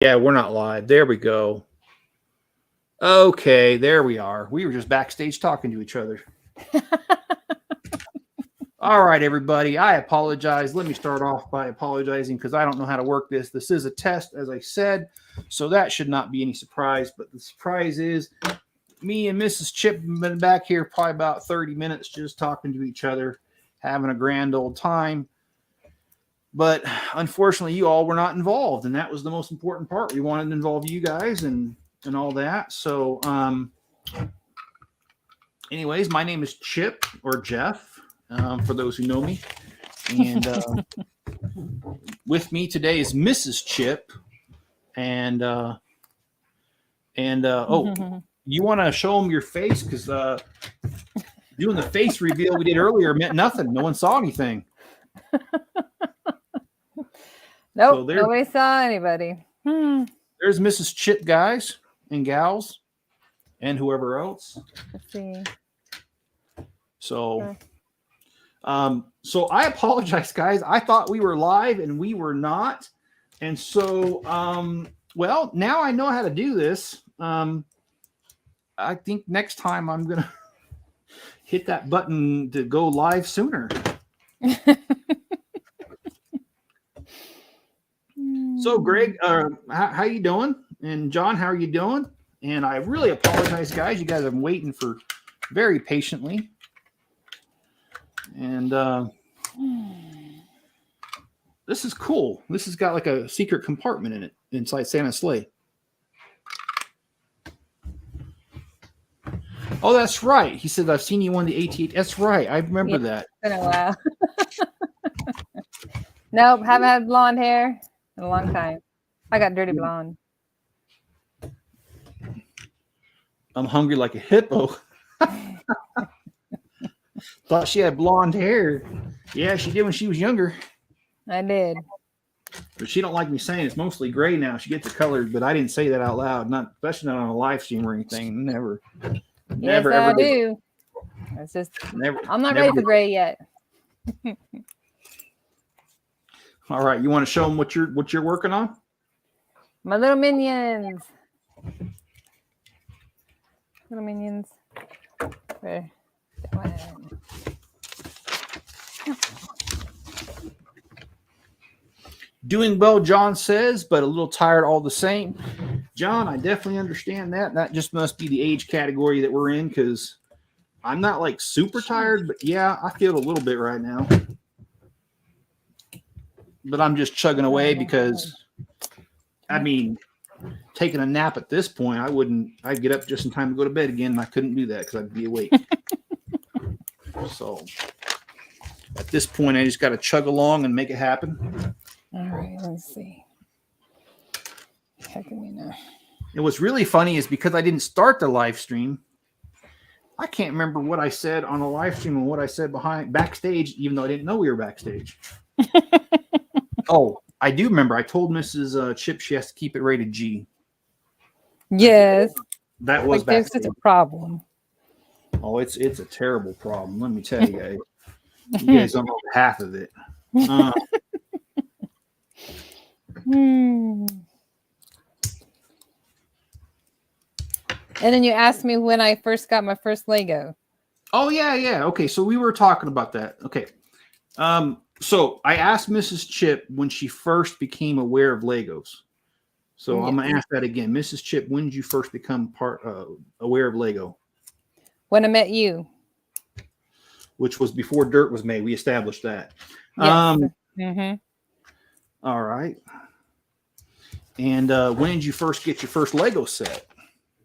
Yeah, we're not live. There we go. Okay, there we are. We were just backstage talking to each other. All right, everybody. I apologize. Let me start off by apologizing because I don't know how to work this. This is a test, as I said, so that should not be any surprise. But the surprise is me and Mrs. Chip have been back here probably about 30 minutes just talking to each other, having a grand old time. But unfortunately, you all were not involved, and that was the most important part. We wanted to involve you guys and all that. So, anyways, my name is Chip or Jeff, for those who know me, and with me today is Mrs. Chip, and oh, you want to show them your face because doing the face reveal we did earlier meant nothing. No one saw anything. Nope, so nobody saw anybody. There's Mrs. Chip, guys and gals, and whoever else. Let's see. So, so I apologize, guys. I thought we were live and we were not. And so, well, now I know how to do this. I think next time I'm going to hit that button to go live sooner. So, Greg, how you doing? And John, how are you doing? And I really apologize, guys. You guys have been waiting for very patiently. And this is cool. This has got like a secret compartment in it inside Santa's sleigh. Oh, that's right. He said, I've seen you on the AT. That's right. I remember that. It's been a while. Nope, haven't had blonde hair in a long time. I got dirty blonde. I'm hungry like a hippo. Thought she had blonde hair. Yeah, she did when she was younger. I did. But she don't like me saying it's mostly gray now. She gets it colored, but I didn't say that out loud. Not especially not on a live stream or anything. Never. Yes, never. I Ever do. It's just never. I'm not ready for gray yet. All right, you want to show them what you're working on? My little minions. Little minions. Where? Doing well, John says, but a little tired all the same. John, I definitely understand that. That just must be the age category that we're in because I'm not like super tired, but yeah, I feel a little bit right now. But I'm just chugging away because, I mean, taking a nap at this point, I'd get up just in time to go to bed again, and I couldn't do that because I'd be awake. So at this point, I just got to chug along and make it happen. All right, let's see. Checking me now. And what's really funny is because I didn't start the live stream, I can't remember what I said on the live stream and what I said backstage, even though I didn't know we were backstage. Oh, I do remember. I told Mrs. Chip she has to keep it rated G. Yes. That was there's such a problem. Oh, it's a terrible problem. Let me tell you guys. You guys don't know half of it. And then you asked me when I first got my first Lego. Oh, yeah. Okay, so we were talking about that. Okay. So I asked Mrs. Chip when she first became aware of Legos. So I'm going to ask that again. Mrs. Chip, when did you first become aware of Lego? When I met you. Which was before dirt was made. We established that. Yes. All right. And when did you first get your first Lego set?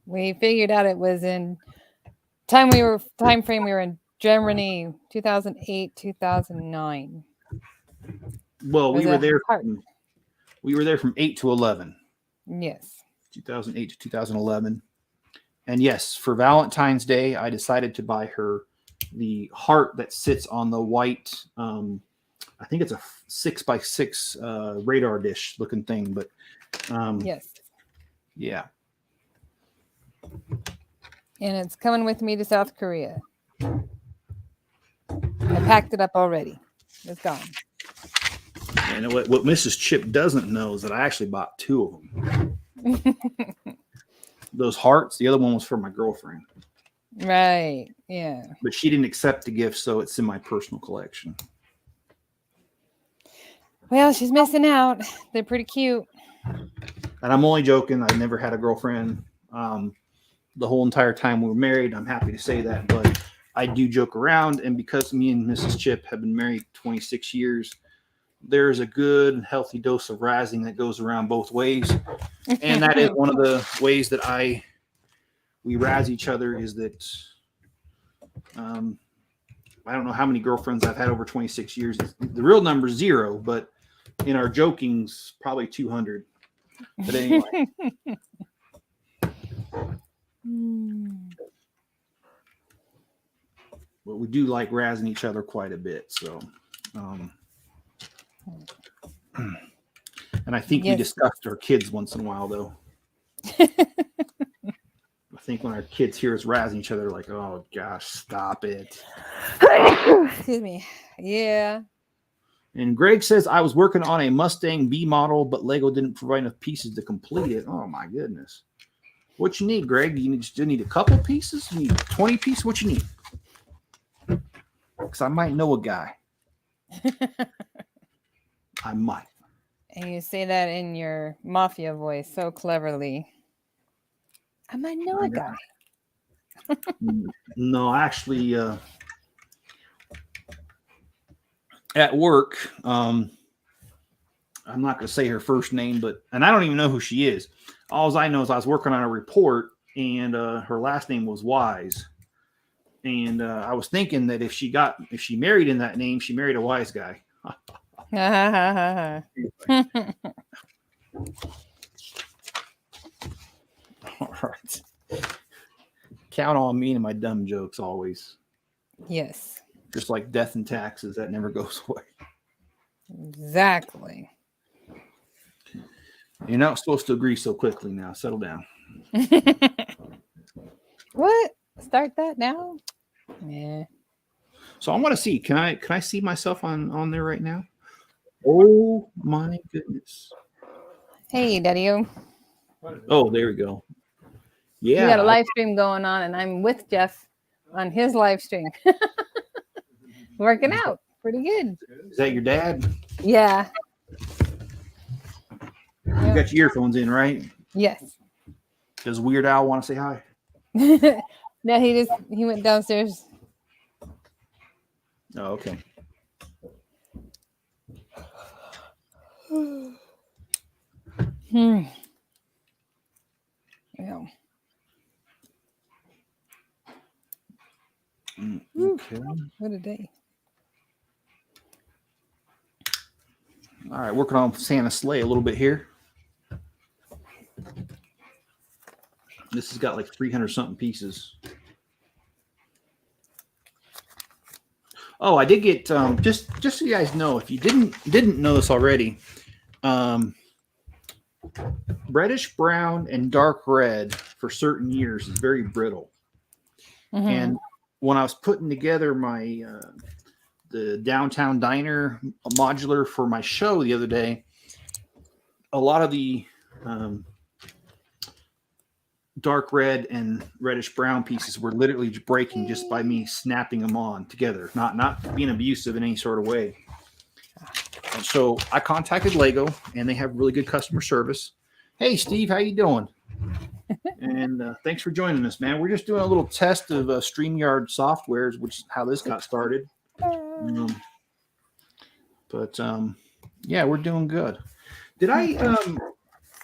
We figured out it was in time frame we were in Germany, 2008, 2009. Well, we were there. We were there from 8 to 11. Yes. 2008 to 2011. And yes, for Valentine's Day, I decided to buy her the heart that sits on the white. I think it's a 6x6 radar dish looking thing, but yes. Yeah. And it's coming with me to South Korea. I packed it up already. It's gone. And what Mrs. Chip doesn't know is that I actually bought 2 of them. Those hearts, the other one was for my girlfriend. Right. Yeah. But she didn't accept the gift, so it's in my personal collection. Well, she's missing out. They're pretty cute. And I'm only joking. I never had a girlfriend the whole entire time we were married. I'm happy to say that, but I do joke around. And because me and Mrs. Chip have been married 26 years, there's a good, healthy dose of razzing that goes around both ways. And that is one of the ways that we razz each other is that I don't know how many girlfriends I've had over 26 years. The real number is 0, but in our jokings, probably 200. But anyway. But we do like razzing each other quite a bit. So, and I think we discussed our kids once in a while, though. I think when our kids hear us razzing each other, like, oh gosh, stop it. Excuse me. Yeah. And Greg says, I was working on a Mustang B model, but Lego didn't provide enough pieces to complete it. Oh my goodness. What you need, Greg? You need a couple pieces? You need 20 pieces? What you need? Because I might know a guy. I might. And you say that in your mafia voice so cleverly. I might know a guy. No, actually, at work, I'm not going to say her first name, and I don't even know who she is. All I know is I was working on a report, and her last name was Wise. And I was thinking that if she married in that name, she married a wise guy. All right. Count on me and my dumb jokes always. Yes. Just like death and taxes, that never goes away. Exactly. You're not supposed to agree so quickly now. Settle down. What? Start that now? Yeah. So I want to see. Can I see myself on there right now? Oh my goodness. Hey, Daddy-O. Oh, there we go. Yeah. We got a live stream going on, and I'm with Jeff on his live stream. Working out. Pretty good. Is that your dad? Yeah. You got your earphones in, right? Yes. Does Weird Al want to say hi? No, he went downstairs. Oh, okay. Yeah. Okay. What a day. All right, working on Santa's sleigh a little bit here. This has got like 300 something pieces. Oh, I did get just so you guys know, if you didn't know this already, reddish brown and dark red for certain years is very brittle. Mm-hmm. And when I was putting together my the downtown diner modular for my show the other day, a lot of the dark red and reddish brown pieces were literally breaking just by me snapping them on together, not being abusive in any sort of way. And so I contacted Lego, and they have really good customer service. Hey, Steve, how you doing? And thanks for joining us, man. We're just doing a little test of StreamYard softwares, which is how this got started. Yeah, we're doing good. Did I?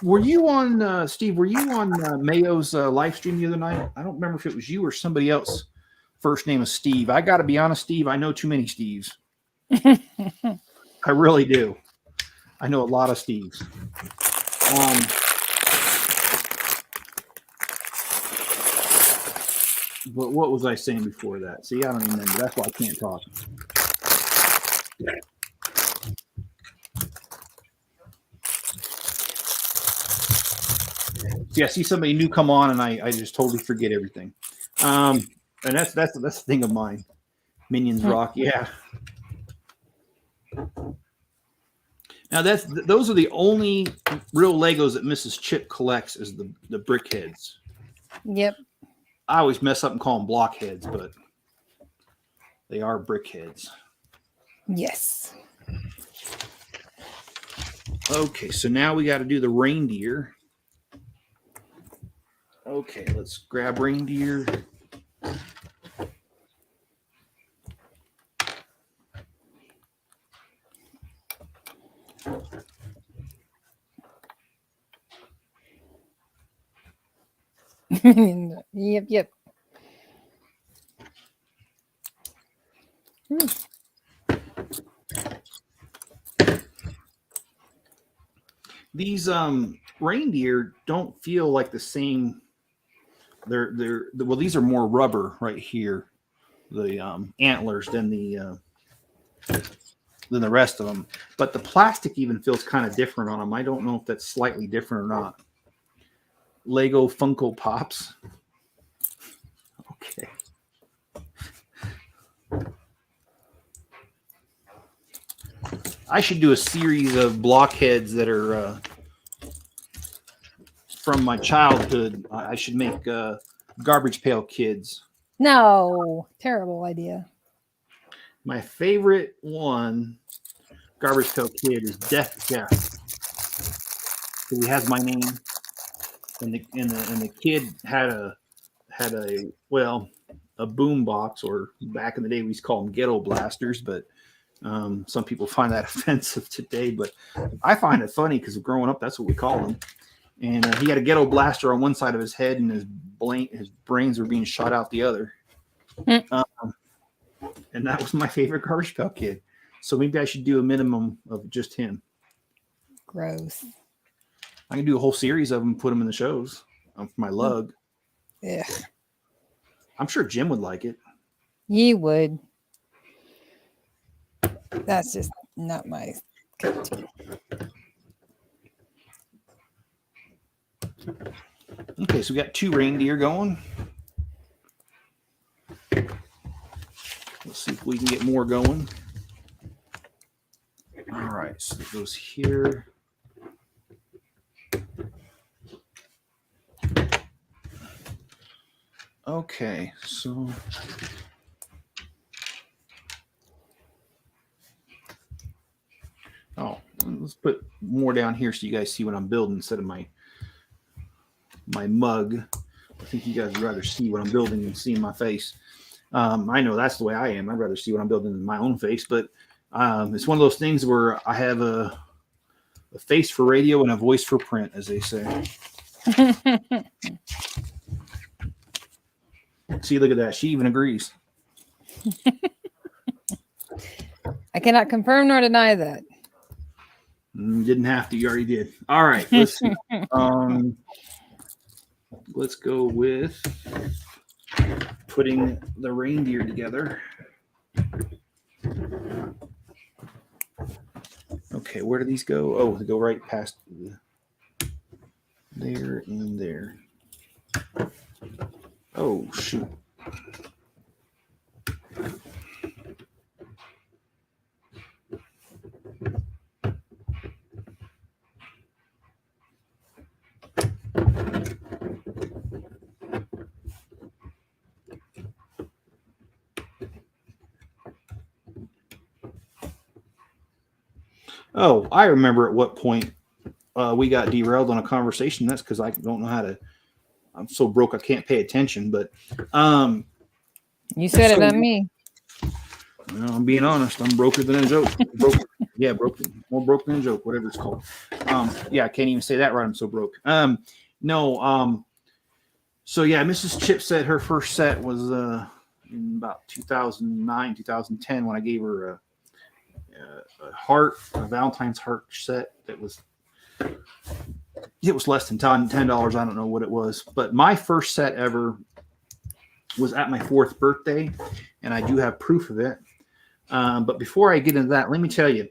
Were you on, Steve? Were you on Mayo's live stream the other night? I don't remember if it was you or somebody else. First name is Steve. I got to be honest, Steve. I know too many Steves. I really do. I know a lot of Steves. But what was I saying before that? See, I don't even remember. That's why I can't talk. See, I see somebody new come on, and I just totally forget everything. And that's the thing of mine. Minions rock, yeah. Now those are the only real Legos that Mrs. Chip collects is the brick heads. Yep. I always mess up and call them block heads, but they are brick heads. Yes. Okay, so now we got to do the reindeer. Okay, let's grab reindeer. Yep. These reindeer don't feel like the same. Well, these are more rubber right here, the antlers than the rest of them. But the plastic even feels kind of different on them. I don't know if that's slightly different or not. Lego Funko Pops. Okay. I should do a series of blockheads that are from my childhood. I should make Garbage Pail Kids. No, terrible idea. My favorite one, Garbage Pail Kid, is Death Jeff. Because he has my name, and the kid had a boom box, or back in the day we used to call them ghetto blasters, but some people find that offensive today. But I find it funny because growing up, that's what we call them. And he had a ghetto blaster on one side of his head, and his brains were being shot out the other. And that was my favorite Garbage Pail Kid. So maybe I should do a minimum of just him. Gross. I can do a whole series of them, put them in the shows for my lug. Yeah. I'm sure Jim would like it. He would. That's just not my cup of tea. Okay, so we got 2 reindeer going. Let's see if we can get more going. All right, so it goes here. Okay, so let's put more down here so you guys see what I'm building instead of my mug. I think you guys would rather see what I'm building than see my face. I know that's the way I am. I'd rather see what I'm building than my own face, but it's one of those things where I have a face for radio and a voice for print, as they say. See, look at that. She even agrees. I cannot confirm nor deny that. Didn't have to. You already did. All right. Let's see. Let's go with putting the reindeer together. Okay, where do these go? Oh, they go right past there and there. Oh, shoot. Oh, I remember at what point we got derailed on a conversation. That's because I don't know how to. I'm so broke I can't pay attention. But you said it, not me. Well, I'm being honest. I'm broker than a joke. More broke than a joke, whatever it's called. Yeah, I can't even say that right. I'm so broke. So yeah, Mrs. Chip said her first set was in about 2009, 2010 when I gave her a Valentine's heart set that was less than $10. I don't know what it was, but my first set ever was at my 4th birthday, and I do have proof of it. But before I get into that, let me tell you,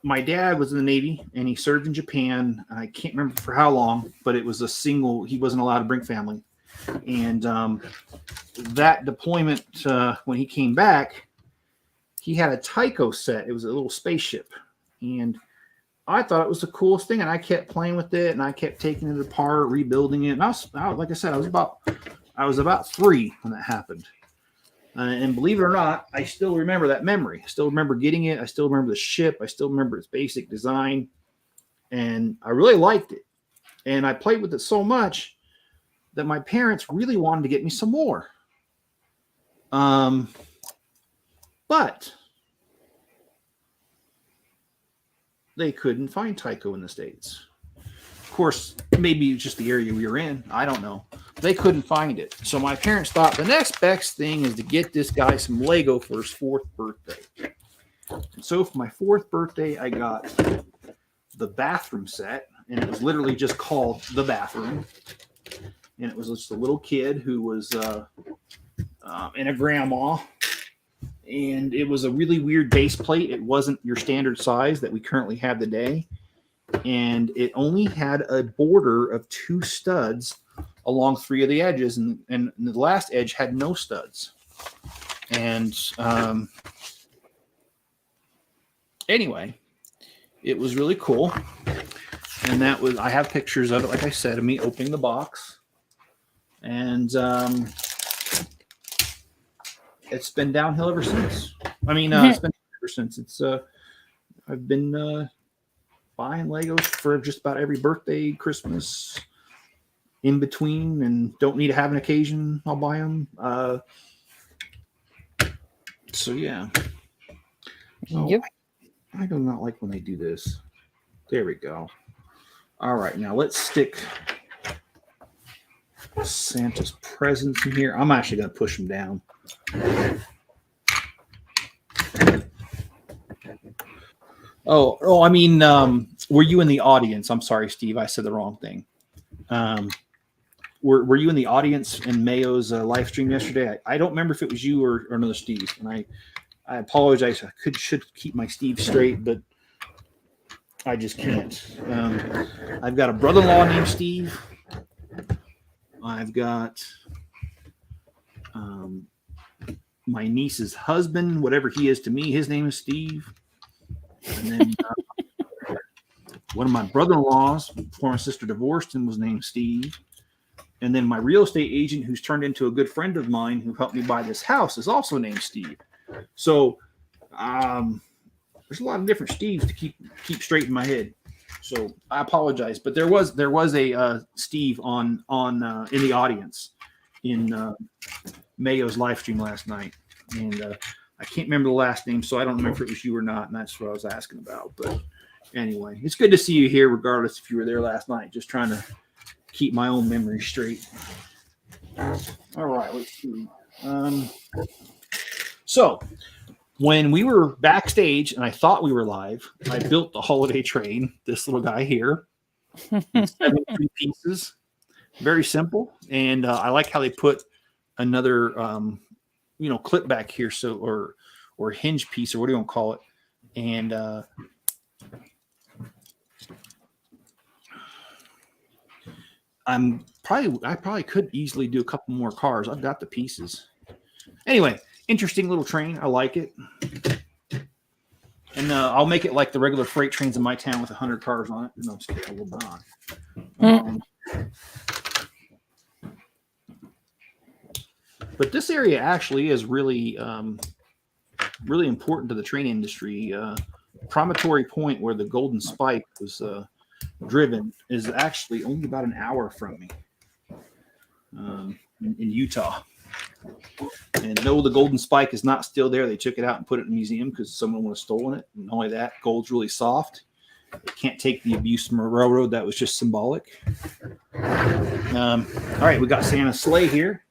my dad was in the Navy and he served in Japan. I can't remember for how long, but it was he wasn't allowed to bring family. And that deployment, when he came back, he had a Tycho set. It was a little spaceship. And I thought it was the coolest thing, and I kept playing with it, and I kept taking it apart, rebuilding it. And like I said, I was about 3 when that happened. And believe it or not, I still remember that memory. I still remember getting it. I still remember the ship. I still remember its basic design. And I really liked it. And I played with it so much that my parents really wanted to get me some more. But they couldn't find Tyco in the States. Of course, maybe it's just the area we were in. I don't know. They couldn't find it. So my parents thought the next best thing is to get this guy some Lego for his 4th birthday. And so for my 4th birthday, I got the bathroom set, and it was literally just called The Bathroom. And it was just a little kid who was and a grandma. And it was a really weird base plate. It wasn't your standard size that we currently have today. And it only had a border of 2 studs along 3 of the edges. And the last edge had no studs. And anyway, it was really cool. And I have pictures of it, like I said, of me opening the box. And it's been downhill ever since. I mean, it's been ever since. I've been buying Legos for just about every birthday, Christmas, in between, and don't need to have an occasion, I'll buy them. So yeah. Oh, Yep. I do not like when they do this. There we go. All right, now let's stick Santa's presents in here. I'm actually going to push them down. Oh, I mean, were you in the audience? I'm sorry, Steve. I said the wrong thing. Were you in the audience in Mayo's live stream yesterday? I don't remember if it was you or another Steve. And I apologize. I should keep my Steve straight, but I just can't. I've got a brother-in-law named Steve. I've got my niece's husband, whatever he is to me, his name is Steve. And then one of my brother-in-laws, before my sister divorced him, was named Steve. And then my real estate agent, who's turned into a good friend of mine, who helped me buy this house, is also named Steve. So there's a lot of different Steves to keep straight in my head. So I apologize, but there was a Steve on in the audience in Mayo's live stream last night, and I can't remember the last name, so I don't remember if it was you or not, and that's what I was asking about. But anyway, it's good to see you here, regardless if you were there last night. Just trying to keep my own memory straight. All right, let's see. So when we were backstage and I thought we were live, I built the holiday train, this little guy here, 73 pieces. Very simple. And I like how they put another, clip back here. So, or hinge piece, or what do you want to call it? And I probably could easily do a couple more cars. I've got the pieces. Anyway, interesting little train. I like it. And I'll make it like the regular freight trains in my town with 100 cars on it. No, I'm just kidding. We'll on. But this area actually is really, really important to the train industry. Promontory Point, where the Golden Spike was driven, is actually only about an hour from me in Utah. And no, the Golden Spike is not still there. They took it out and put it in a museum because someone would have stolen it. And not only that, gold's really soft. It can't take the abuse from a railroad. That was just symbolic. All right, we got Santa's sleigh here.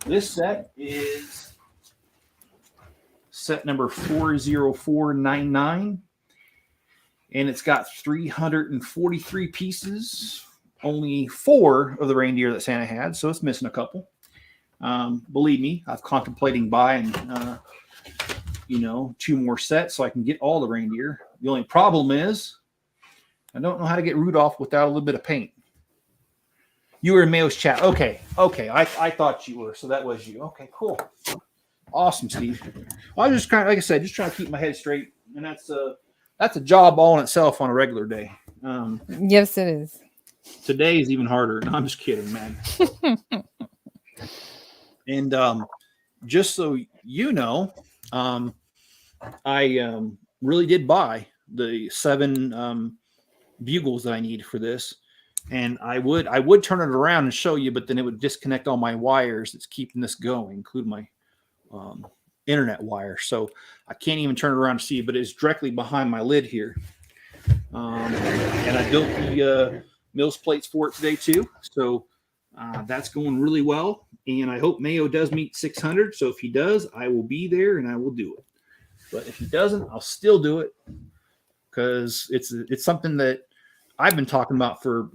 This set is set number 40499. And it's got 343 piees. Only 4 of the reindeer that Santa had, so it's missing a couple. Believe me, I've contemplating buying, 2 more sets so I can get all the reindeer. The only problem is I don't know how to get Rudolph without a little bit of paint. You were in Mayo's chat. Okay. I thought you were, so that was you. Okay, cool. Awesome, Steve. Well, I was just kind of, like I said, just trying to keep my head straight, and that's that's a job all in itself on a regular day. Yes, it is. Today is even harder. No, I'm just kidding, man. And just so you know, I really did buy the 7 bugles that I need for this, and I would turn it around and show you, but then it would disconnect all my wires that's keeping this going, including my internet wire. So I can't even turn it around to see, but it's directly behind my lid here. And I built the Mills plates for it today too. So that's going really well. And I hope Mayo does meet 600. So if he does, I will be there and I will do it. But if he doesn't, I'll still do it because it's something that I've been talking about for,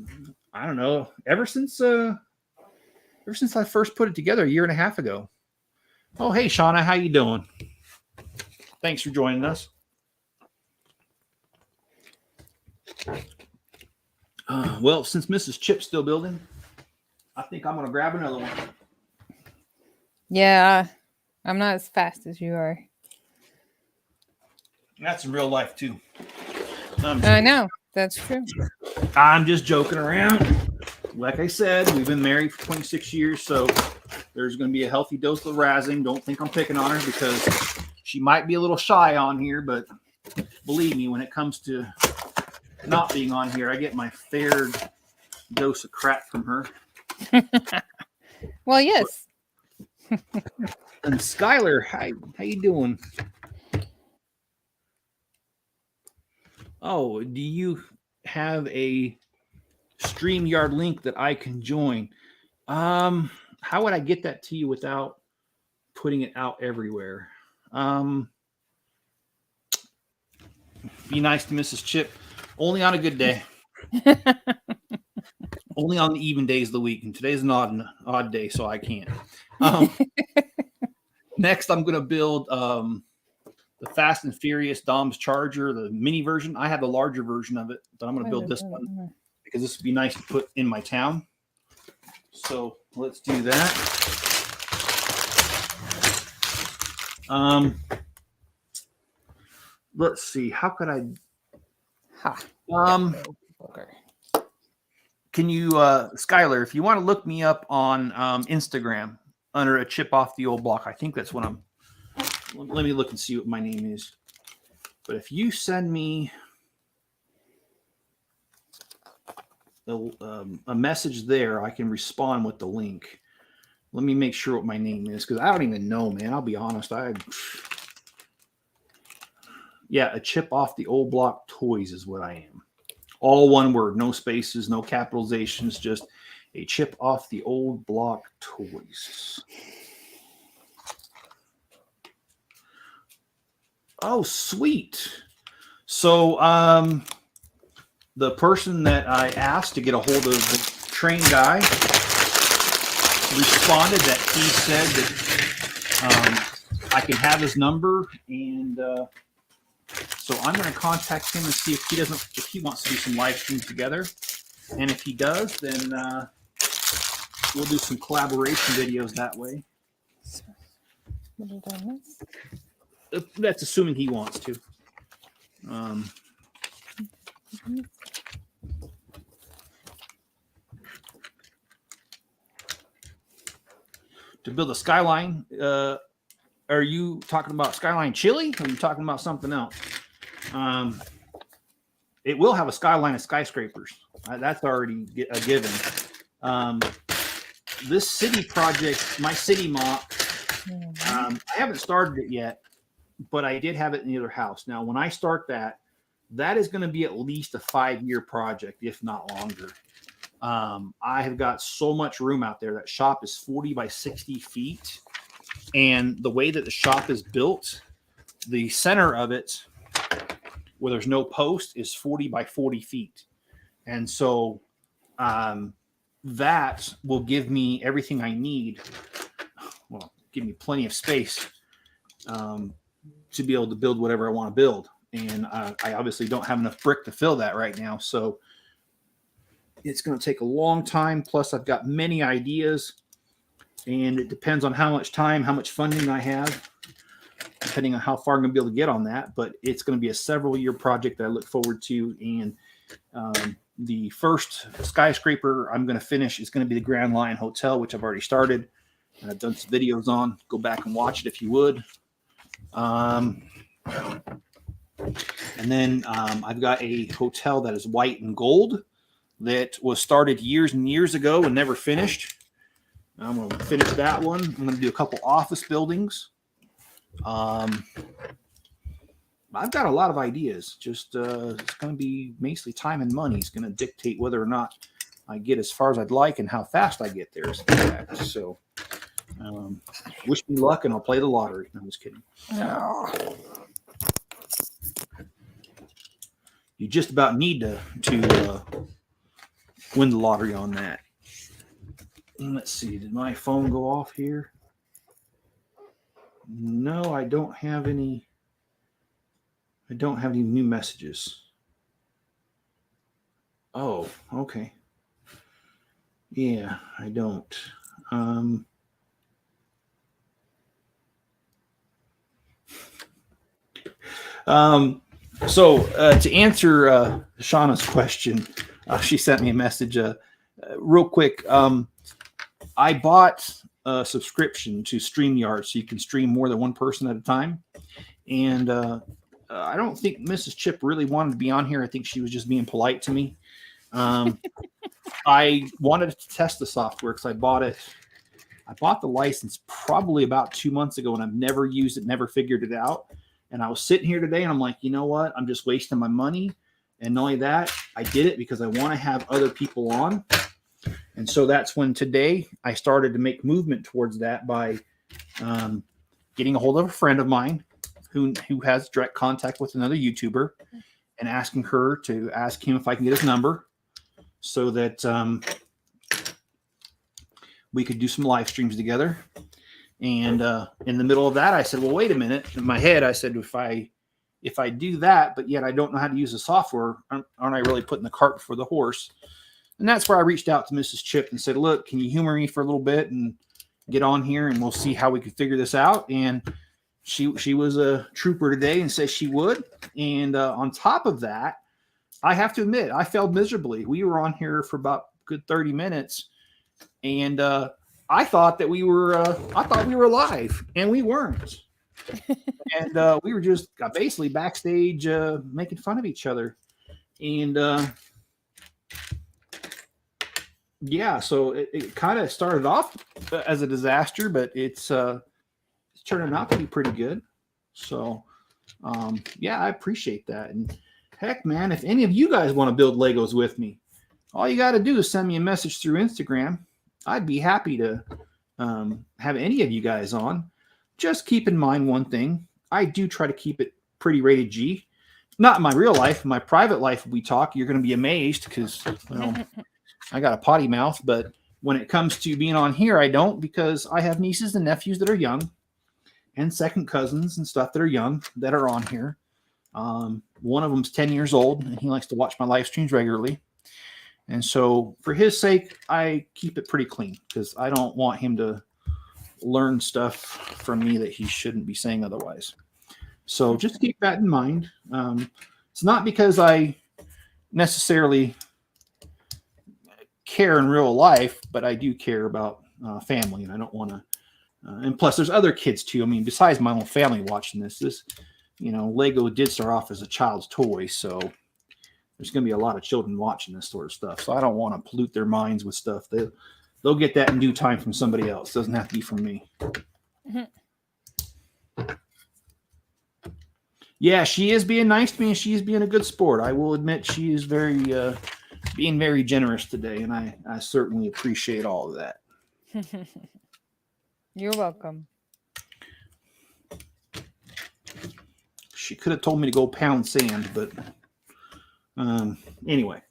I don't know, ever since I first put it together a year and a half ago. Oh, hey, Shauna, how you doing? Thanks for joining us. Well, since Mrs. Chip's still building, I think I'm going to grab another one. Yeah, I'm not as fast as you are. That's in real life, too. I know. That's true. I'm just joking around. Like I said, we've been married for 26 years, so there's going to be a healthy dose of razzing. Don't think I'm picking on her because she might be a little shy on here, but believe me, when it comes to not being on here, I get my fair dose of crap from her. Well, yes. And Skylar, how you doing? Oh, do you have a StreamYard link that I can join? How would I get that to you without putting it out everywhere? Be nice to Mrs. Chip. Only on a good day. Only on the even days of the week. And today's an odd day, so I can't. Next, I'm going to build the Fast and Furious Dom's Charger, the mini version. I have the larger version of it, but I'm going to build this one because this would be nice to put in my town. So let's do that. Let's see. How could I? Can you, Skylar, if you want to look me up on Instagram under a chip off the old block, I think that's what I'm. Let me look and see what my name is. But if you send me a message there, I can respond with the link. Let me make sure what my name is because I don't even know, man. I'll be honest. Yeah, a chip off the old block toys is what I am. All one word, no spaces, no capitalizations, just a chip off the old block toys. Oh, sweet. So the person that I asked to get a hold of the train guy responded that he said that I can have his number, and so I'm going to contact him and see if he wants to do some live streams together. And if he does, then we'll do some collaboration videos that way. What did I miss? That's assuming he wants to. To build a skyline, are you talking about skyline chili? Or are you talking about something else? It will have a skyline of skyscrapers. That's already a given. This city project, my city mock, I haven't started it yet, but I did have it in the other house. Now, when I start that is going to be at least a 5-year project, if not longer. I have got so much room out there. That shop is 40 by 60 feet. And the way that the shop is built, the center of it, where there's no post, is 40 by 40 feet. And so that will give me everything I need. Well, give me plenty of space to be able to build whatever I want to build. And I obviously don't have enough brick to fill that right now. So it's going to take a long time. Plus, I've got many ideas. And it depends on how much time, how much funding I have. depending on how far I'm going to be able to get on that. But it's going to be a several-year project that I look forward to. And the first skyscraper I'm going to finish is going to be the Grand Line Hotel, which I've already started. And I've done some videos on. Go back and watch it if you would. And then I've got a hotel that is white and gold that was started years and years ago and never finished. I'm going to finish that one. I'm going to do a couple office buildings. I've got a lot of ideas. Just it's going to be basically time and money. It's going to dictate whether or not I get as far as I'd like and how fast I get there. So wish me luck, and I'll play the lottery. No, I'm just kidding. You just about need to win the lottery on that. Let's see. Did my phone go off here? No, I don't have any. I don't have any new messages. Oh, okay. Yeah, I don't. So to answer Shauna's question, she sent me a message real quick. I bought a subscription to StreamYard so you can stream more than one person at a time. And I don't think Mrs. Chip really wanted to be on here. I think she was just being polite to me. I wanted to test the software because I bought it. I bought the license probably about 2 months ago, and I've never used it, never figured it out. And I was sitting here today, and I'm like, you know what? I'm just wasting my money. And not only that, I did it because I want to have other people on. And so that's when today I started to make movement towards that by getting a hold of a friend of mine who has direct contact with another YouTuber and asking her to ask him if I can get his number so that we could do some live streams together. And in the middle of that, I said, well, wait a minute. In my head, I said, if I do that, but yet I don't know how to use the software, aren't I really putting the cart before the horse? And that's where I reached out to Mrs. Chip and said, look, can you humor me for a little bit and get on here and we'll see how we can figure this out? And she was a trooper today and says she would. And on top of that, I have to admit, I failed miserably. We were on here for about a good 30 minutes. And I thought that we were live, and we weren't. And we were just basically backstage making fun of each other. And yeah, so it kind of started off as a disaster, but it's turning out to be pretty good. So yeah, I appreciate that. And heck, man, if any of you guys want to build Legos with me, all you got to do is send me a message through Instagram. I'd be happy to have any of you guys on. Just keep in mind one thing. I do try to keep it pretty rated G. Not in my real life. In my private life, if we talk, you're going to be amazed because, well, I got a potty mouth. But when it comes to being on here, I don't, because I have nieces and nephews that are young and second cousins and stuff that are young that are on here. One of them's 10 years old, and he likes to watch my live streams regularly. And so for his sake, I keep it pretty clean because I don't want him to learn stuff from me that he shouldn't be saying otherwise. So just keep that in mind. It's not because I necessarily care in real life, but I do care about family, and I don't want to. And plus, there's other kids too. I mean, besides my own family watching this, Lego did start off as a child's toy, so there's going to be a lot of children watching this sort of stuff. So I don't want to pollute their minds with stuff. They'll get that in due time from somebody else. It doesn't have to be from me. Mm-hmm. Yeah, she is being nice to me, and she is being a good sport. I will admit she is being very generous today, and I certainly appreciate all of that. You're welcome. She could have told me to go pound sand, but anyway.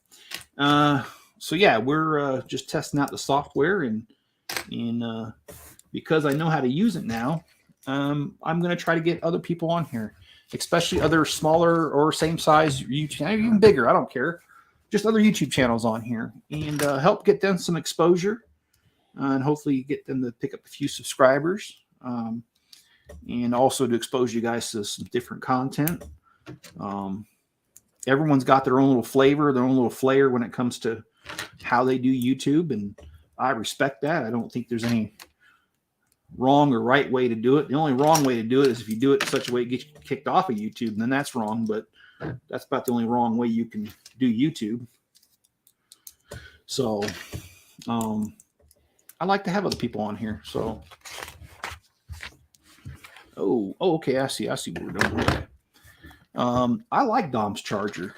So yeah, we're just testing out the software, and because I know how to use it now, I'm going to try to get other people on here, especially other smaller or same size YouTube, even bigger. I don't care. Just other YouTube channels on here, and help get them some exposure, and hopefully get them to pick up a few subscribers. and also to expose you guys to some different content. Everyone's got their own little flavor, their own little flair when it comes to how they do YouTube, and I respect that. I don't think there's any wrong or right way to do it. The only wrong way to do it is if you do it in such a way it gets you kicked off of YouTube, and then that's wrong, but that's about the only wrong way you can do YouTube. So I like to have other people on here. So okay, I see what we're doing. Okay. I like Dom's charger.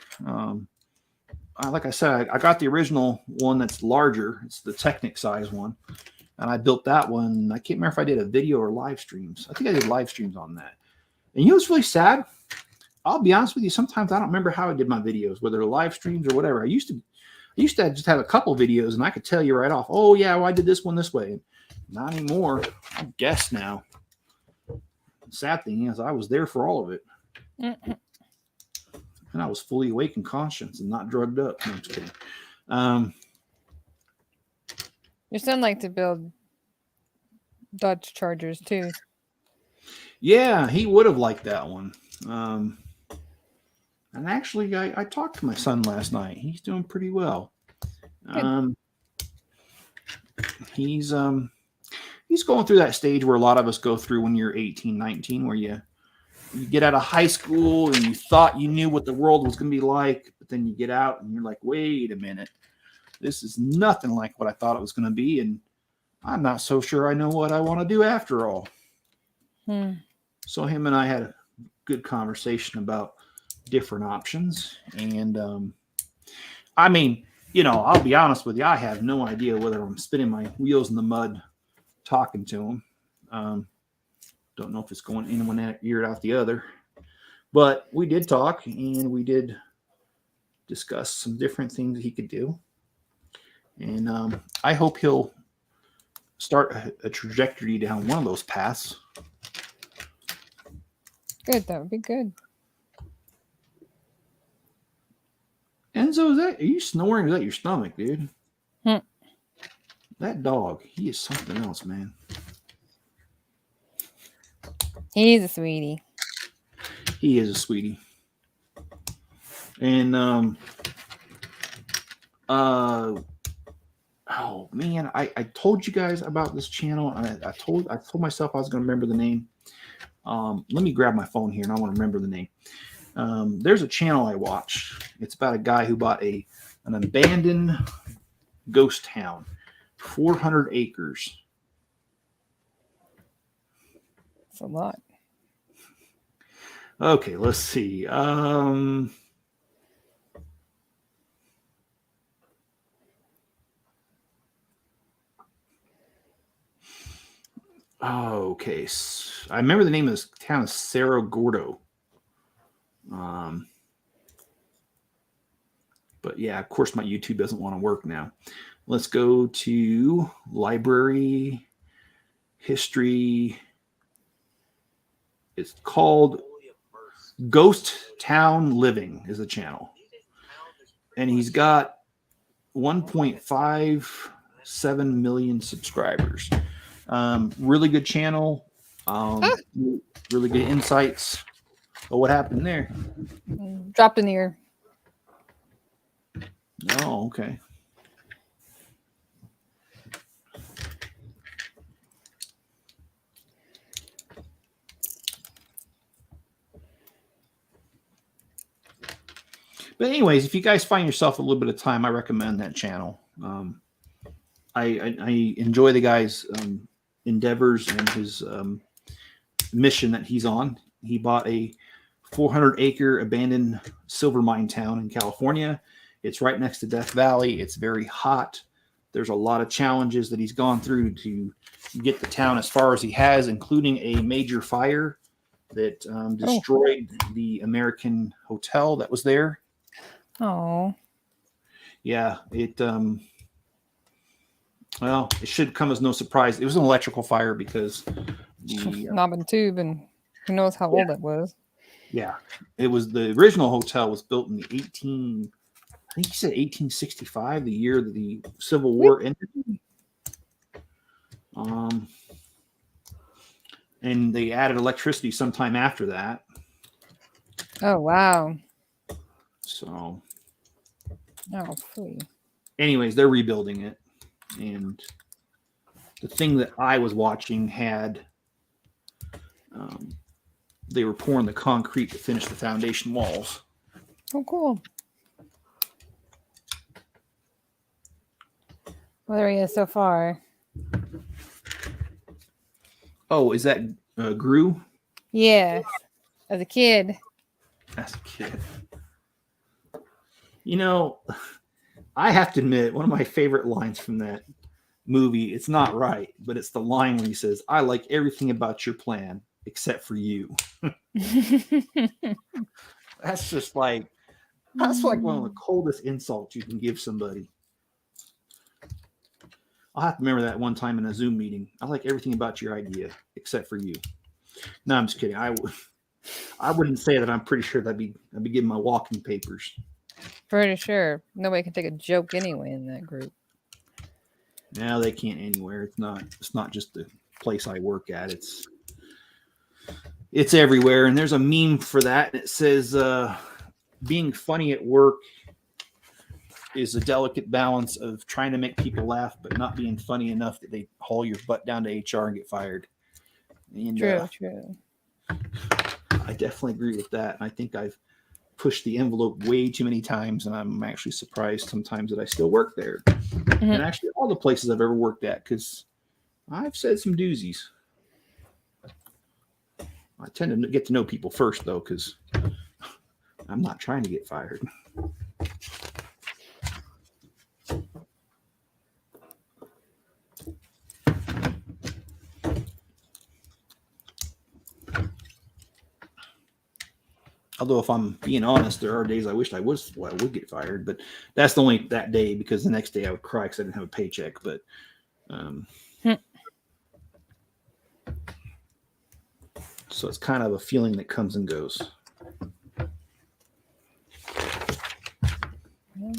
Like I said, I got the original one that's larger. It's the Technic size one. And I built that one. I can't remember if I did a video or live streams. I think I did live streams on that. And you know what's really sad? I'll be honest with you. Sometimes I don't remember how I did my videos, whether live streams or whatever. I used to just have a couple videos, and I could tell you right off, oh, yeah, well, I did this one this way. Not anymore. I guess now. The sad thing is I was there for all of it. Mm-hmm. And I was fully awake and conscious and not drugged up. No, I'm just kidding. Your son liked to build Dodge Chargers too. Yeah, he would have liked that one. And actually, I talked to my son last night. He's doing pretty well. He's going through that stage where a lot of us go through when you're 18, 19, where you get out of high school and you thought you knew what the world was going to be like, but then you get out and you're like, wait a minute. This is nothing like what I thought it was going to be, and I'm not so sure I know what I want to do after all. So him and I had a good conversation about different options, and I mean, you know, I'll be honest with you, I have no idea whether I'm spinning my wheels in the mud talking to him. Don't know if it's going in one ear out the other, but we did talk, and we did discuss some different things that he could do. And I hope he'll start a trajectory down one of those paths. Good, that would be good. Enzo, are you snoring? Or is that your stomach, dude? That dog, he is something else, man. He's a sweetie. He is a sweetie. And oh man, I told you guys about this channel. I told myself I was going to remember the name. Let me grab my phone here, and I want to remember the name. There's a channel I watch. It's about a guy who bought an abandoned ghost town, 400 acres. That's a lot. Okay, let's see. Okay, I remember the name of this town is Cerro Gordo. But yeah, of course, my YouTube doesn't want to work now. Let's go to library history. It's called Ghost Town Living is the channel. And he's got 1.57 million subscribers. Really good channel. Really good insights. But what happened there? Dropped an ear. Oh, okay. But anyways, if you guys find yourself a little bit of time, I recommend that channel. I enjoy the guy's endeavors and his mission that he's on. He bought a 400-acre abandoned silver mine town in California. It's right next to Death Valley. It's very hot. There's a lot of challenges that he's gone through to get the town as far as he has, including a major fire that destroyed the American hotel that was there. Oh. Yeah, well, it should come as no surprise. It was an electrical fire because the knob and tube, and who knows how old it was. Yeah, it was the original hotel was built in the 1865, the year that the Civil War ended. and they added electricity sometime after that. Oh, wow. So, Oh, free. anyways, they're rebuilding it, and the thing that I was watching had they were pouring the concrete to finish the foundation walls. Oh, cool. What area so far? Oh, is that Gru? Yes. As a kid. As a kid. You know, I have to admit, one of my favorite lines from that movie, it's not right, but it's the line when he says, I like everything about your plan except for you. That's just like, that's like one of the coldest insults you can give somebody. I'll have to remember that one time in a Zoom meeting. I like everything about your idea except for you. No, I'm just kidding. I wouldn't say that. I'm pretty sure that I'd be giving my walking papers. Pretty sure. Nobody can take a joke anyway in that group. No, they can't anywhere. It's not just the place I work at. It's everywhere. And there's a meme for that. And it says, being funny at work is a delicate balance of trying to make people laugh, but not being funny enough that they haul your butt down to HR and get fired. And, True. I definitely agree with that. And I think I've pushed the envelope way too many times, and I'm actually surprised sometimes that I still work there. Mm-hmm. And actually, all the places I've ever worked at, because I've said some doozies. I tend to get to know people first, though, because I'm not trying to get fired. Although, if I'm being honest, there are days I wished I would get fired, but that's only that day, because the next day I would cry because I didn't have a paycheck. But so it's kind of a feeling that comes and goes. Yeah.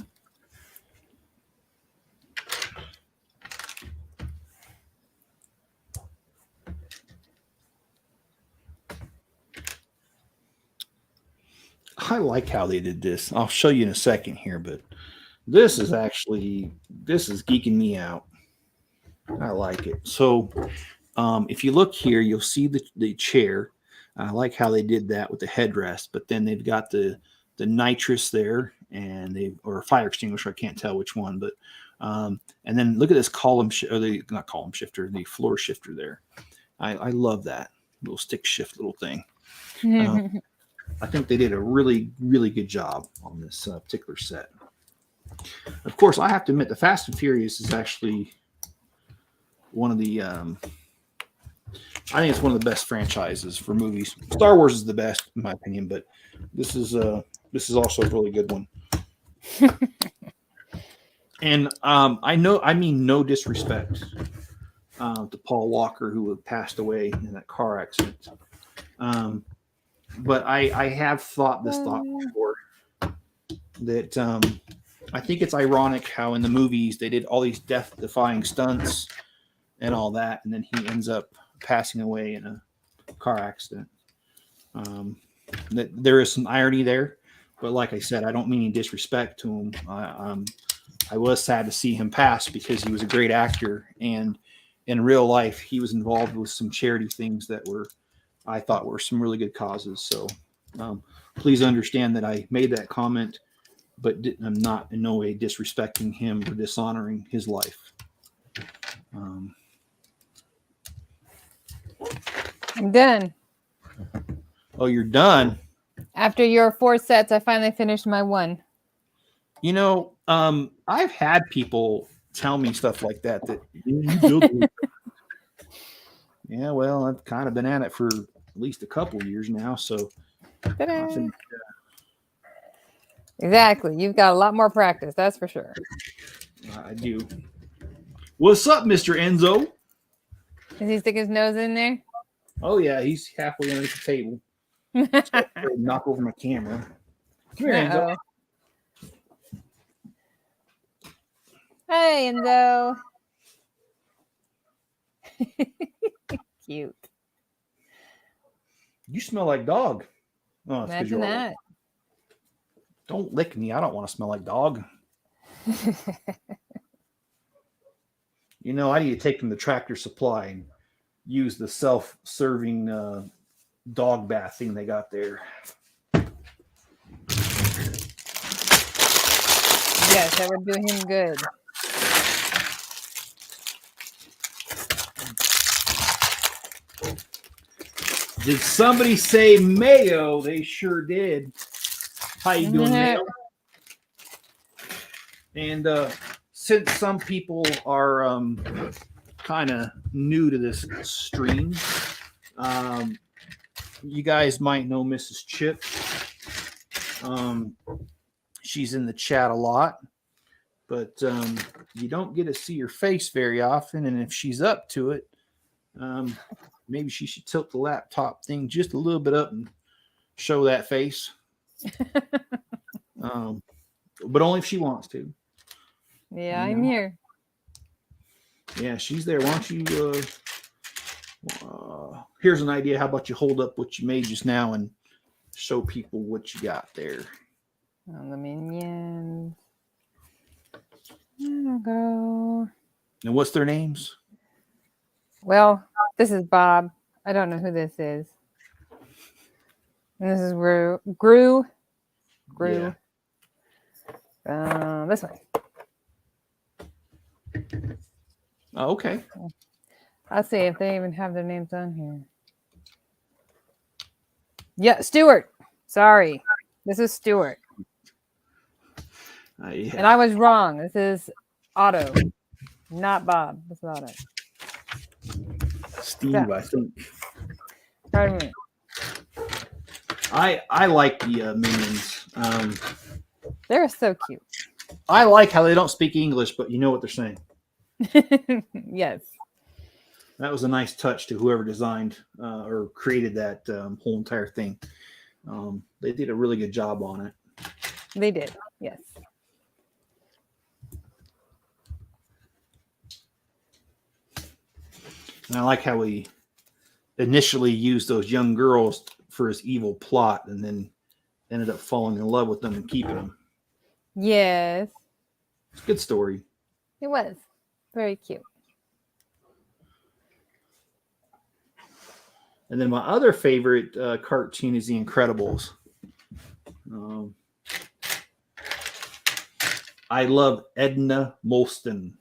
I like how they did this. I'll show you in a second here, but this is geeking me out. I like it. So if you look here, you'll see the chair. I like how they did that with the headrest, but then they've got the nitrous there, and or a fire extinguisher. I can't tell which one, but and then look at this not column shifter, the floor shifter there. I love that little stick shift little thing. I think they did a really, really good job on this particular set. Of course, I have to admit, the Fast and Furious is actually one of the I think it's one of the best franchises for movies. Star Wars is the best, in my opinion, but this is also a really good one. And I mean no disrespect to Paul Walker, who passed away in that car accident. But I have thought this thought before, that I think it's ironic how in the movies they did all these death-defying stunts and all that, and then he ends up passing away in a car accident. That there is some irony there, but like I said, I don't mean any disrespect to him. I was sad to see him pass, because he was a great actor, and in real life he was involved with some charity things that I thought were some really good causes. So please understand that I made that comment, but I'm not in no way disrespecting him or dishonoring his life. I'm done. Oh, you're done? After your 4 sets, I finally finished my 1. You know, I've had people tell me stuff like that you build it. Yeah, well, I've kind of been at it for at least a couple years now, so I think, exactly. You've got a lot more practice, that's for sure. I do. What's up, Mr. Enzo? Does he stick his nose in there? Oh yeah, he's halfway under the table. Knock over my camera. Come here, Enzo. Hey, Enzo. Cute. You smell like dog. Oh, it's 'cause Imagine you're that. Don't lick me. I don't want to smell like dog. You know, I need to take them to Tractor Supply and use the self-serving dog bath thing they got there. Yes, that would do him good. Did somebody say mayo? They sure did. How you doing, Mayo? And since some people are kind of new to this stream, you guys might know Mrs. Chip. She's in the chat a lot, but you don't get to see her face very often. And if she's up to it, maybe she should tilt the laptop thing just a little bit up and show that face. But only if she wants to. Yeah, I'm here. Yeah, she's there. Why don't you? Here's an idea. How about you hold up what you made just now and show people what you got there? On the minions. There we go. And what's their names? Well, this is Bob. I don't know who this is. And this is Gru. Yeah. This way. Oh, okay. I'll see if they even have their names on here. Yeah, Stuart. Sorry. This is Stuart. Yeah. And I was wrong. This is Otto, not Bob. This is Otto. Steve, Yeah. I think. Pardon me. I like the minions. They're so cute. I like how they don't speak English, but you know what they're saying. Yes. That was a nice touch to whoever designed or created that whole entire thing. They did a really good job on it. They did. Yes. And I like how he initially used those young girls for his evil plot and then ended up falling in love with them and keeping them. Yes. It's a good story. It was. Very cute. And then my other favorite cartoon is The Incredibles. I love Edna Molston.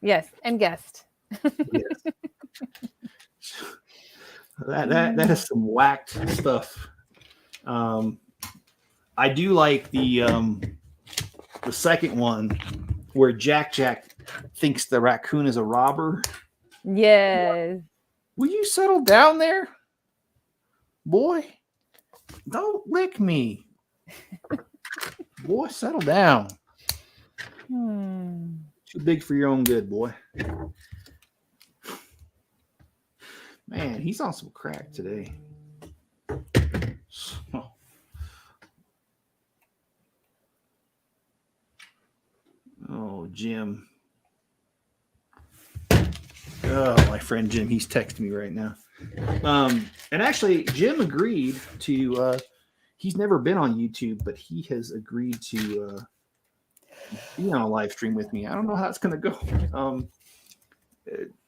Yes, and guest. Yes. That is some whacked stuff. I do like the second one where Jack thinks the raccoon is a robber. Yes. Will you settle down there, boy? Don't lick me, boy. Settle down. Too big for your own good, boy. Man, he's on some crack today. Oh, Jim. Oh, my friend Jim, he's texting me right now. And actually, Jim agreed to. He's never been on YouTube, but he has agreed to be on a live stream with me. I don't know how it's going to go.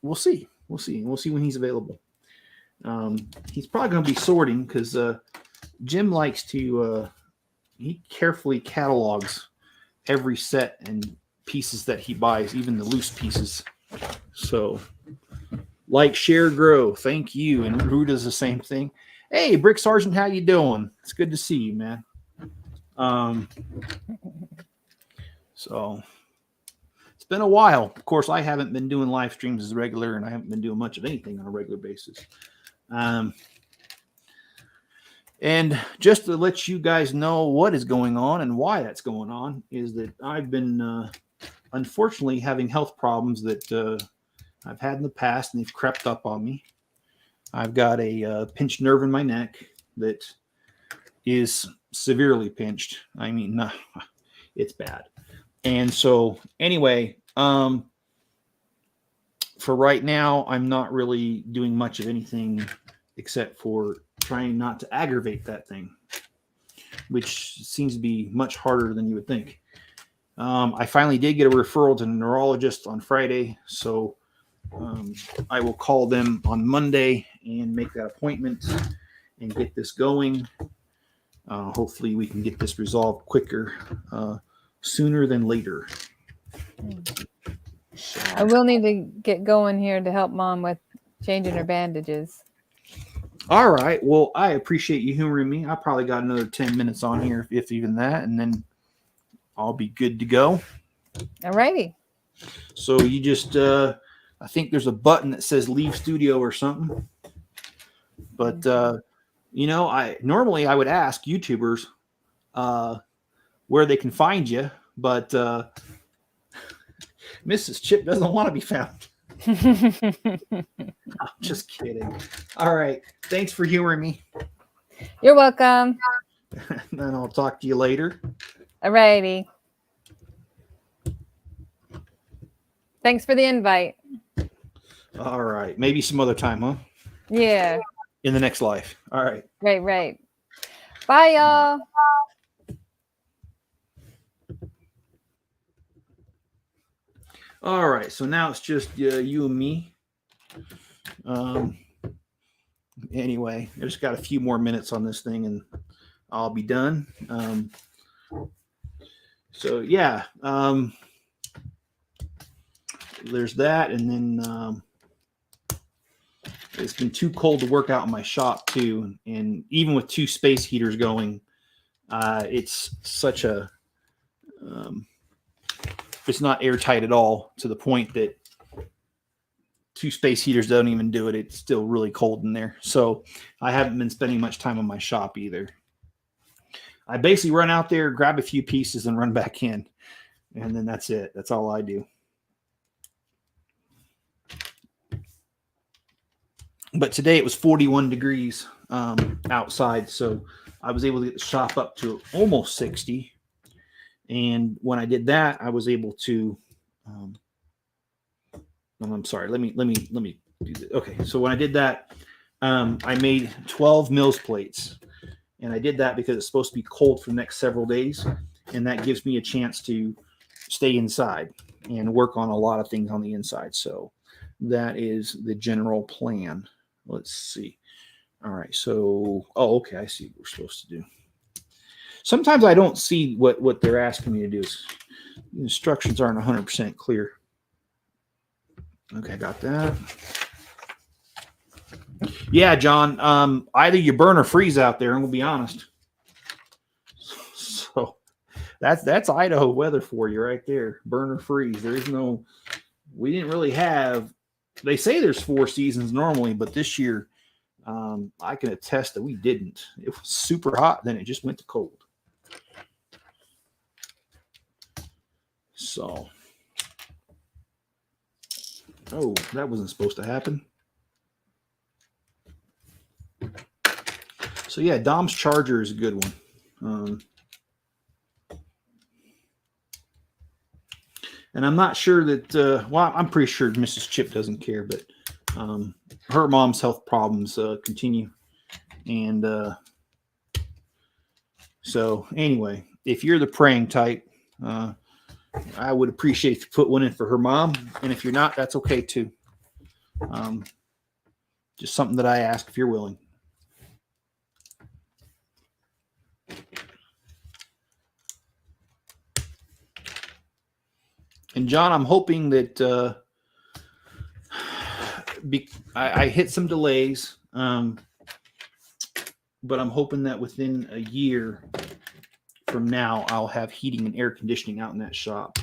We'll see. We'll see. We'll see when he's available. He's probably going to be sorting because Jim likes to. He carefully catalogs every set and pieces that he buys, even the loose pieces. So, like, share, grow. Thank you. And Rue does the same thing. Hey, Brick Sergeant, how you doing? It's good to see you, man. So it's been a while. Of course, I haven't been doing live streams as regular, and I haven't been doing much of anything on a regular basis. And just to let you guys know what is going on and why that's going on is that I've been unfortunately having health problems that I've had in the past, and they've crept up on me. I've got a pinched nerve in my neck that is severely pinched. I mean, it's bad. And so anyway, for right now, I'm not really doing much of anything except for trying not to aggravate that thing, which seems to be much harder than you would think. I finally did get a referral to a neurologist on Friday, so I will call them on Monday and make that appointment and get this going. Hopefully we can get this resolved quicker, sooner than later. So, I will need to get going here to help Mom with changing her bandages. all right. Well, I appreciate you humoring me. I probably got another 10 minutes on here, if even that, and then I'll be good to go. All righty. So you just, I think there's a button that says leave studio or something. But, I normally would ask YouTubers where they can find you, but Mrs. Chip doesn't want to be found. I'm just kidding. All right. Thanks for humoring me. You're welcome. Then I'll talk to you later. All righty. Thanks for the invite. All right. Maybe some other time, huh? Yeah. In the next life. All right. Right. Bye, y'all. All right. So now it's just you and me. Anyway, I just got a few more minutes on this thing and I'll be done. So yeah, there's that. And then it's been too cold to work out in my shop too. And even with 2 space heaters going, it's such a, it's not airtight at all, to the point that 2 space heaters don't even do it. It's still really cold in there. So I haven't been spending much time in my shop either. I basically run out there, grab a few pieces and run back in. And then that's it. That's all I do. But today it was 41 degrees outside. So I was able to get the shop up to almost 60. And when I did that, I was able to, I'm sorry, let me do this. Okay. So when I did that, I made 12 Mills plates, and I did that because it's supposed to be cold for the next several days. And that gives me a chance to stay inside and work on a lot of things on the inside. So that is the general plan. Let's see. All right. So, okay. I see what we're supposed to do. Sometimes I don't see what they're asking me to do. The instructions aren't 100% clear. Okay, I got that. Yeah, John. Either you burn or freeze out there, and we'll be honest. So that's Idaho weather for you right there. Burn or freeze. We didn't really have. They say there's 4 seasons normally, but this year, I can attest that we didn't. It was super hot, then it just went to cold. So, that wasn't supposed to happen. So yeah, Dom's charger is a good one. And I'm not sure that, I'm pretty sure Mrs. Chip doesn't care, but her mom's health problems continue. And so anyway, if you're the praying type, I would appreciate if you put one in for her mom. And if you're not, that's okay too. Just something that I ask if you're willing. And John, I'm hoping that I hit some delays, but I'm hoping that within a year from now, I'll have heating and air conditioning out in that shop.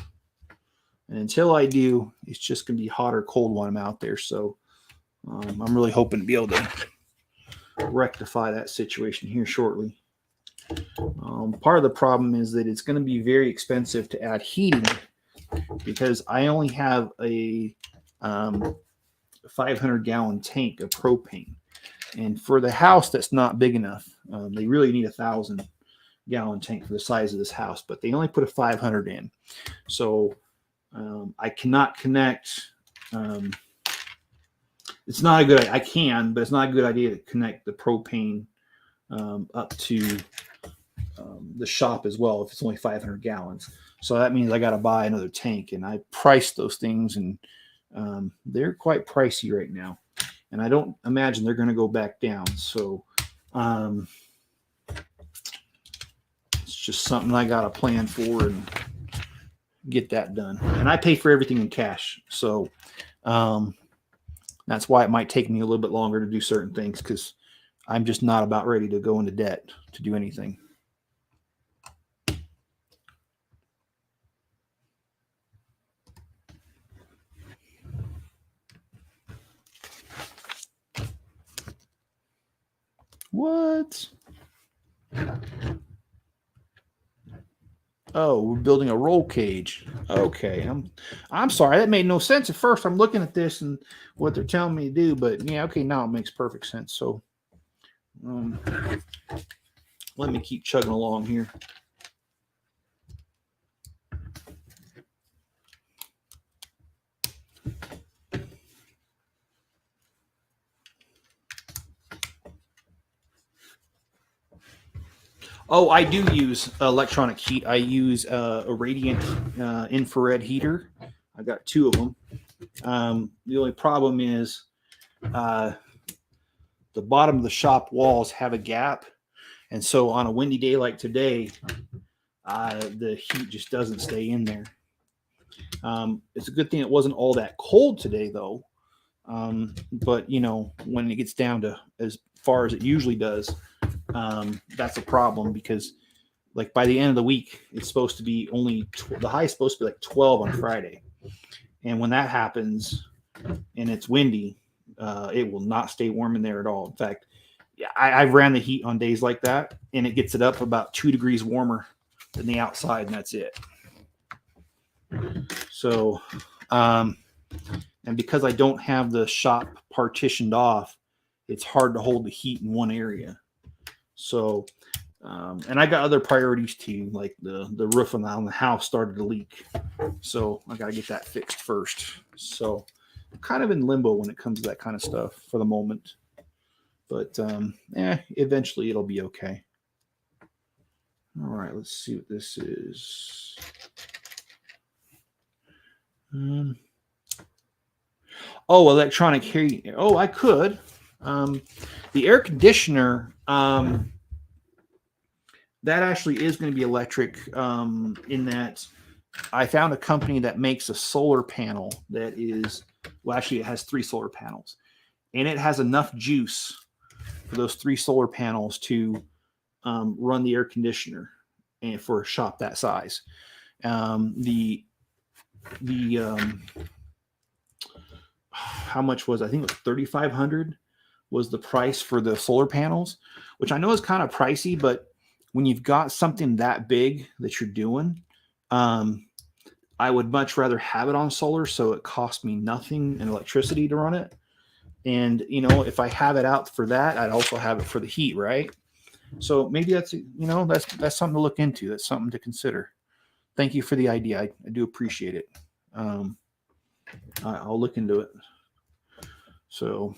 And until I do, it's just going to be hot or cold when I'm out there. So I'm really hoping to be able to rectify that situation here shortly. Part of the problem is that it's going to be very expensive to add heating, because I only have a 500-gallon tank of propane. And for the house, that's not big enough. They really need a 1,000-gallon tank for the size of this house, but they only put a 500 in. So I cannot connect it's not a good. I can, but it's not a good idea to connect the propane up to the shop as well if it's only 500 gallons. So that means I got to buy another tank, and I priced those things, and they're quite pricey right now, and I don't imagine they're going to go back down. So it's just something I got to plan for and get that done. And I pay for everything in cash, so that's why it might take me a little bit longer to do certain things, because I'm just not about ready to go into debt to do anything. What? Oh, we're building a roll cage. Okay, I'm sorry. That made no sense at first. I'm looking at this and what they're telling me to do, but yeah, okay, now it makes perfect sense. So let me keep chugging along here. Oh, I do use electronic heat. I use a radiant infrared heater. I got 2 of them. The only problem is the bottom of the shop walls have a gap. And so on a windy day like today, the heat just doesn't stay in there. It's a good thing it wasn't all that cold today, though. But, you know, when it gets down to as far as it usually does, that's a problem, because like by the end of the week, it's supposed to be only the high is supposed to be like 12 on Friday. And when that happens and it's windy, it will not stay warm in there at all. In fact, I ran the heat on days like that, and it gets it up about 2 degrees warmer than the outside, and that's it. So, and because I don't have the shop partitioned off, it's hard to hold the heat in one area. So, and I got other priorities too, like the roof on the house started to leak. So I got to get that fixed first. So I'm kind of in limbo when it comes to that kind of stuff for the moment. But eventually it'll be okay. All right, let's see what this is. Oh, electronic heat. Oh, I could. The air conditioner, that actually is going to be electric, in that I found a company that makes a solar panel that is, well, actually it has 3 solar panels, and it has enough juice for those 3 solar panels to run the air conditioner, and for a shop that size. How much was, I think it was $3,500 was the price for the solar panels, which I know is kind of pricey, but when you've got something that big that you're doing, I would much rather have it on solar, so it costs me nothing in electricity to run it. And, you know, if I have it out for that, I'd also have it for the heat, right? So maybe that's, you know, that's something to look into. That's something to consider. Thank you for the idea. I do appreciate it. I'll look into it. So,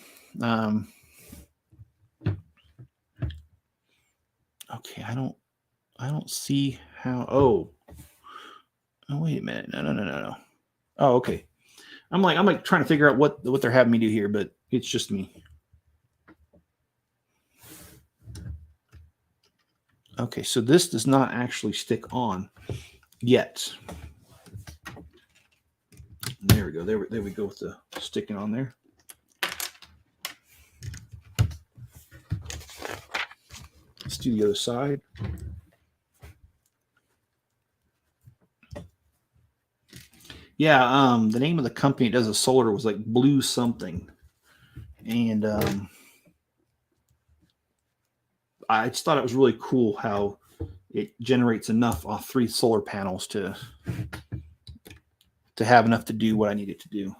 okay, I don't see how. Oh, wait a minute. No. Oh, okay. I'm like trying to figure out what they're having me do here, but it's just me. Okay, so this does not actually stick on yet. There we go. There we go with the sticking on there. Let's do the other side. Yeah, the name of the company that does the solar was like Blue something. And I just thought it was really cool how it generates enough off 3 solar panels to have enough to do what I needed to do.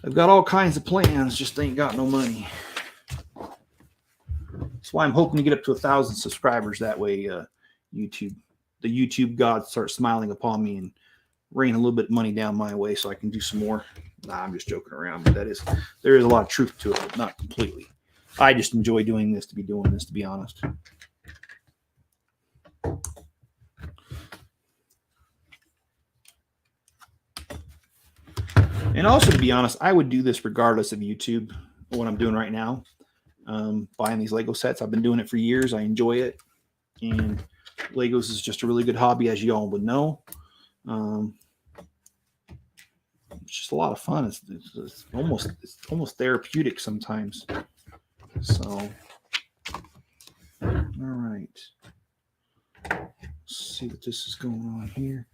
I've got all kinds of plans, just ain't got no money. That's why I'm hoping to get up to 1,000 subscribers. That way, the YouTube gods start smiling upon me and rain a little bit of money down my way so I can do some more. Nah, I'm just joking around, but there is a lot of truth to it, but not completely. I just enjoy doing this, to be honest. And also, to be honest, I would do this regardless of YouTube, what I'm doing right now. Buying these Lego sets. I've been doing it for years. I enjoy it. And Legos is just a really good hobby, as you all would know. It's just a lot of fun. It's almost therapeutic sometimes. So, all right. Let's see what this is going on here.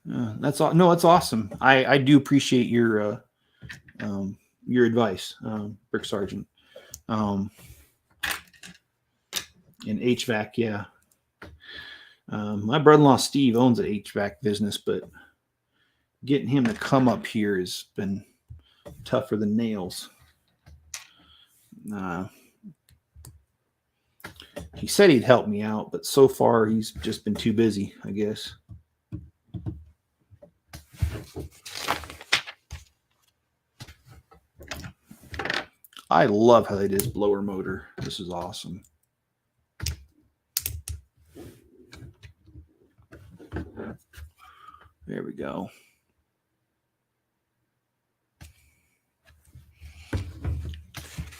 That's awesome. I do appreciate your advice, Brick Sergeant. And HVAC, yeah. My brother-in-law Steve owns an HVAC business, but getting him to come up here has been tougher than nails. He said he'd help me out, but so far he's just been too busy, I guess. I love how they did this blower motor. This is awesome. There we go.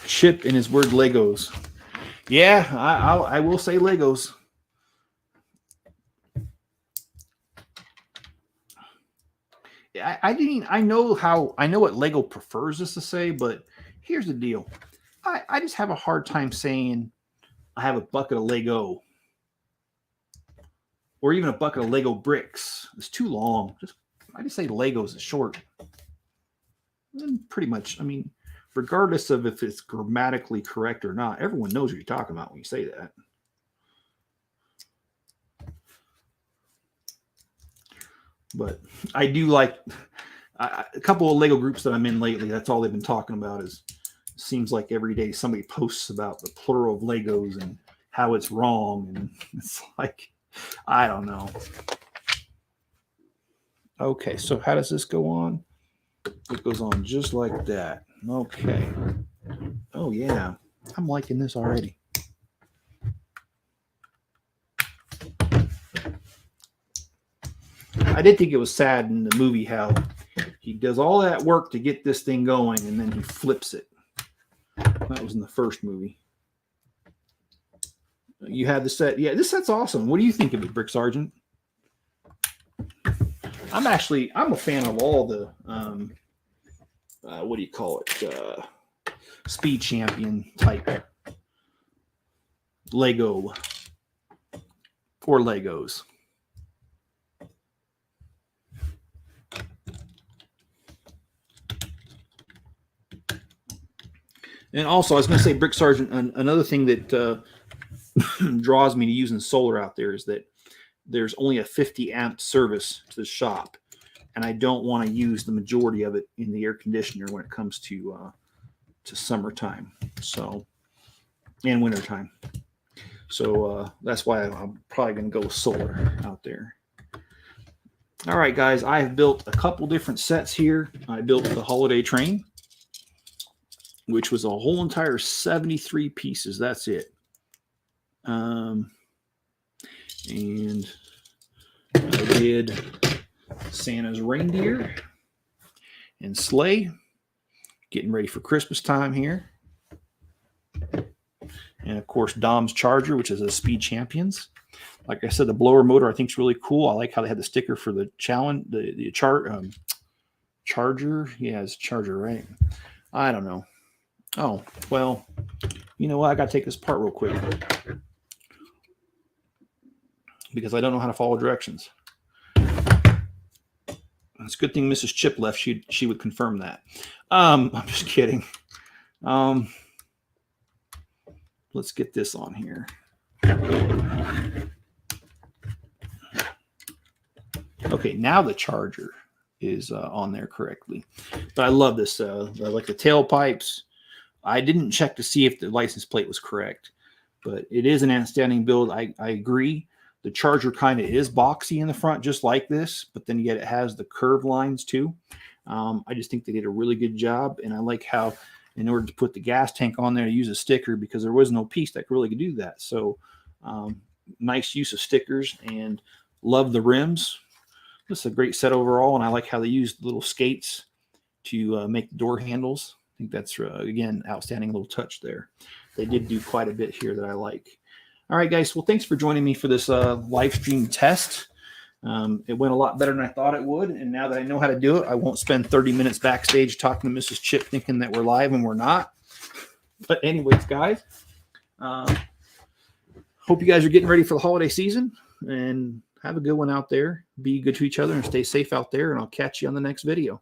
Chip and his word Legos. Yeah, I will say Legos. I know what Lego prefers us to say, but here's the deal. I just have a hard time saying I have a bucket of Lego or even a bucket of Lego bricks. It's too long. I just say Legos is short. And pretty much, I mean, regardless of if it's grammatically correct or not, everyone knows what you're talking about when you say that. But I do like a couple of Lego groups that I'm in lately. That's all they've been talking about. Seems like every day somebody posts about the plural of Legos and how it's wrong. And it's like, I don't know. Okay, so how does this go on? It goes on just like that. Okay. Oh, yeah. I'm liking this already. I did think it was sad in the movie how he does all that work to get this thing going and then he flips it. That was in the first movie. You had the set. Yeah, this set's awesome. What do you think of it, Brick Sergeant? I'm a fan of all the, what do you call it? Speed Champion type Lego or Legos. And also, I was going to say, Brick Sergeant, another thing that draws me to using solar out there is that there's only a 50 amp service to the shop, and I don't want to use the majority of it in the air conditioner when it comes to summertime, so and wintertime. So that's why I'm probably going to go with solar out there. All right, guys, I have built a couple different sets here. I built the holiday train, which was a whole entire 73 pieces. That's it. And I did Santa's reindeer and sleigh, getting ready for Christmas time here. And of course, Dom's Charger, which is a Speed Champions. Like I said, the blower motor I think is really cool. I like how they had the sticker for the challenge, the Charger. Yeah, it's Charger, right? I don't know. Oh, well, you know what? I got to take this apart real quick because I don't know how to follow directions. It's a good thing Mrs. Chip left. She would confirm that. I'm just kidding. Let's get this on here. Okay, now the Charger is on there correctly. But I love this. I like the tailpipes. I didn't check to see if the license plate was correct, but it is an outstanding build. I agree. The Charger kind of is boxy in the front, just like this, but then yet it has the curved lines too. I just think they did a really good job, and I like how, in order to put the gas tank on there, use a sticker because there was no piece that really could do that. So nice use of stickers, and love the rims. This is a great set overall, and I like how they used little skates to make the door handles. I think that's, again, outstanding little touch there. They did do quite a bit here that I like. All right, guys. Well, thanks for joining me for this live stream test. It went a lot better than I thought it would, and now that I know how to do it, I won't spend 30 minutes backstage talking to Mrs. Chip thinking that we're live and we're not. But anyways, guys, hope you guys are getting ready for the holiday season, and have a good one out there. Be good to each other and stay safe out there, and I'll catch you on the next video.